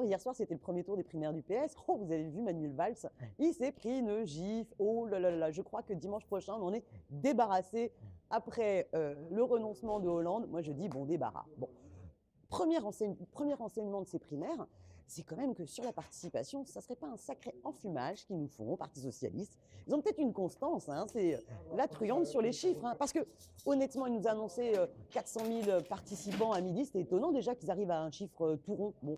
Alors, hier soir, c'était le premier tour des primaires du PS. Oh, vous avez vu Manuel Valls, il s'est pris une gifle. Oh là là là, je crois que dimanche prochain, on en est débarrassé après le renoncement de Hollande. Moi, je dis bon débarras. Bon, premier enseignement de ces primaires, c'est quand même que sur la participation, ça ne serait pas un sacré enfumage qu'ils nous font au Parti Socialiste. Ils ont peut-être une constance, hein, c'est la truande sur les chiffres. Hein, parce que, honnêtement, ils nous annonçaient 400 000 participants à midi. C'était étonnant déjà qu'ils arrivent à un chiffre tout rond. Bon.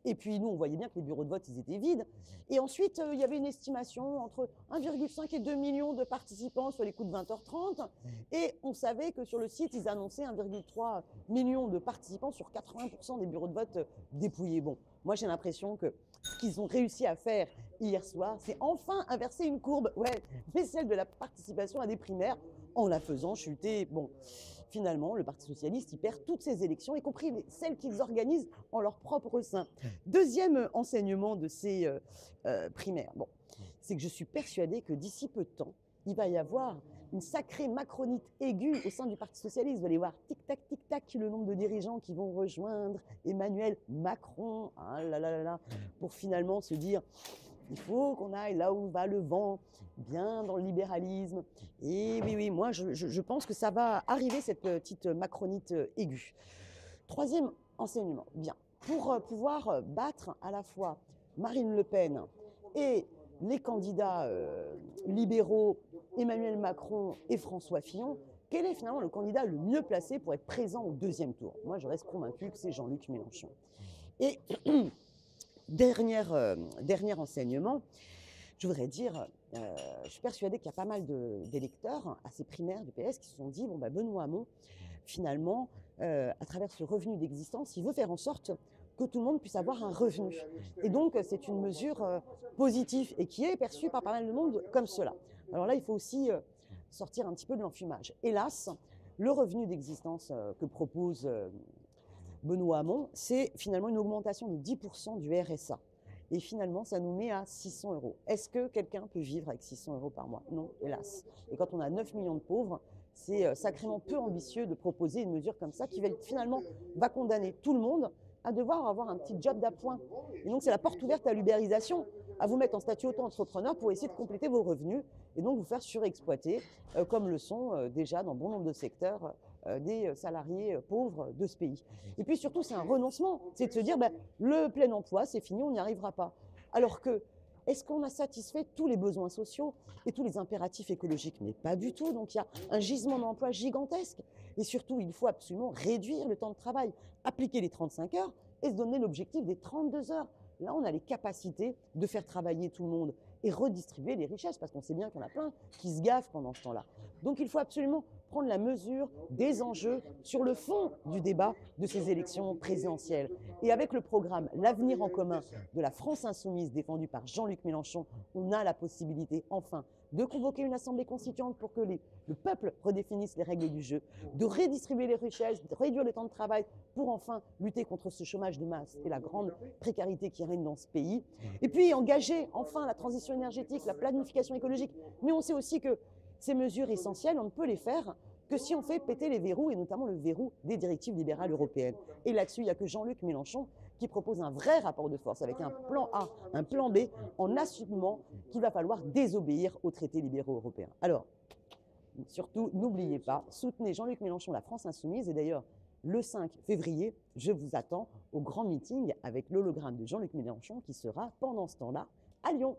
Et puis, nous, on voyait bien que les bureaux de vote, ils étaient vides. Et ensuite, il y avait une estimation entre 1,5 et 2 millions de participants sur les coups de 20h30. Et on savait que sur le site, ils annonçaient 1,3 million de participants sur 80% des bureaux de vote dépouillés. Bon, moi, j'ai l'impression que ce qu'ils ont réussi à faire hier soir, c'est enfin inverser une courbe, ouais, mais celle de la participation à des primaires, en la faisant chuter. Bon, finalement, le Parti Socialiste, il perd toutes ses élections, y compris celles qu'ils organisent en leur propre sein. Deuxième enseignement de ces primaires, bon, c'est que je suis persuadée que d'ici peu de temps, il va y avoir une sacrée macronite aiguë au sein du Parti Socialiste. Vous allez voir tic-tac, le nombre de dirigeants qui vont rejoindre Emmanuel Macron, ah là là là là, pour finalement se dire il faut qu'on aille là où va le vent, bien dans le libéralisme. Et oui, moi je pense que ça va arriver, cette petite macronite aiguë. Troisième enseignement, bien, pour pouvoir battre à la fois Marine Le Pen et les candidats libéraux, Emmanuel Macron et François Fillon, quel est finalement le candidat le mieux placé pour être présent au deuxième tour? Moi, je reste convaincue que c'est Jean-Luc Mélenchon. Et dernier enseignement, je voudrais dire, je suis persuadée qu'il y a pas mal d'électeurs à ces primaires du PS qui se sont dit, bon, Benoît Hamon, finalement, à travers ce revenu d'existence, il veut faire en sorte que tout le monde puisse avoir un revenu. Et donc, c'est une mesure positive et qui est perçue par pas mal de monde comme cela. Alors là, il faut aussi sortir un petit peu de l'enfumage. Hélas, le revenu d'existence que propose Benoît Hamon, c'est finalement une augmentation de 10% du RSA. Et finalement, ça nous met à 600 €. Est-ce que quelqu'un peut vivre avec 600 € par mois? Non, hélas. Et quand on a 9 millions de pauvres, c'est sacrément peu ambitieux de proposer une mesure comme ça qui finalement va condamner tout le monde à devoir avoir un petit job d'appoint. Et donc, c'est la porte ouverte à l'ubérisation, à vous mettre en statut auto-entrepreneur pour essayer de compléter vos revenus et donc vous faire surexploiter, comme le sont déjà dans bon nombre de secteurs des salariés pauvres de ce pays. Et puis surtout, c'est un renoncement, c'est de se dire le plein emploi, c'est fini, on n'y arrivera pas. Alors que, est-ce qu'on a satisfait tous les besoins sociaux et tous les impératifs écologiques? Mais pas du tout. Donc il y a un gisement d'emploi gigantesque. Et surtout, il faut absolument réduire le temps de travail, appliquer les 35 heures et se donner l'objectif des 32 heures. Là, on a les capacités de faire travailler tout le monde et redistribuer les richesses, parce qu'on sait bien qu'il y en a plein qui se gavent pendant ce temps-là. Donc il faut absolument prendre la mesure des enjeux sur le fond du débat de ces élections présidentielles. Et avec le programme L'Avenir en commun de la France insoumise défendu par Jean-Luc Mélenchon, on a la possibilité enfin de convoquer une assemblée constituante pour que le peuple redéfinisse les règles du jeu, de redistribuer les richesses, de réduire le temps de travail pour enfin lutter contre ce chômage de masse et la grande précarité qui règne dans ce pays. Et puis engager enfin la transition énergétique, la planification écologique. Mais on sait aussi que ces mesures essentielles, on ne peut les faire que si on fait péter les verrous, et notamment le verrou des directives libérales européennes. Et là-dessus, il n'y a que Jean-Luc Mélenchon qui propose un vrai rapport de force avec un plan A, un plan B, en assumant qu'il va falloir désobéir aux traités libéraux européens. Alors, surtout, n'oubliez pas, soutenez Jean-Luc Mélenchon, la France insoumise, et d'ailleurs, le 5 février, je vous attends au grand meeting avec l'hologramme de Jean-Luc Mélenchon qui sera pendant ce temps-là à Lyon.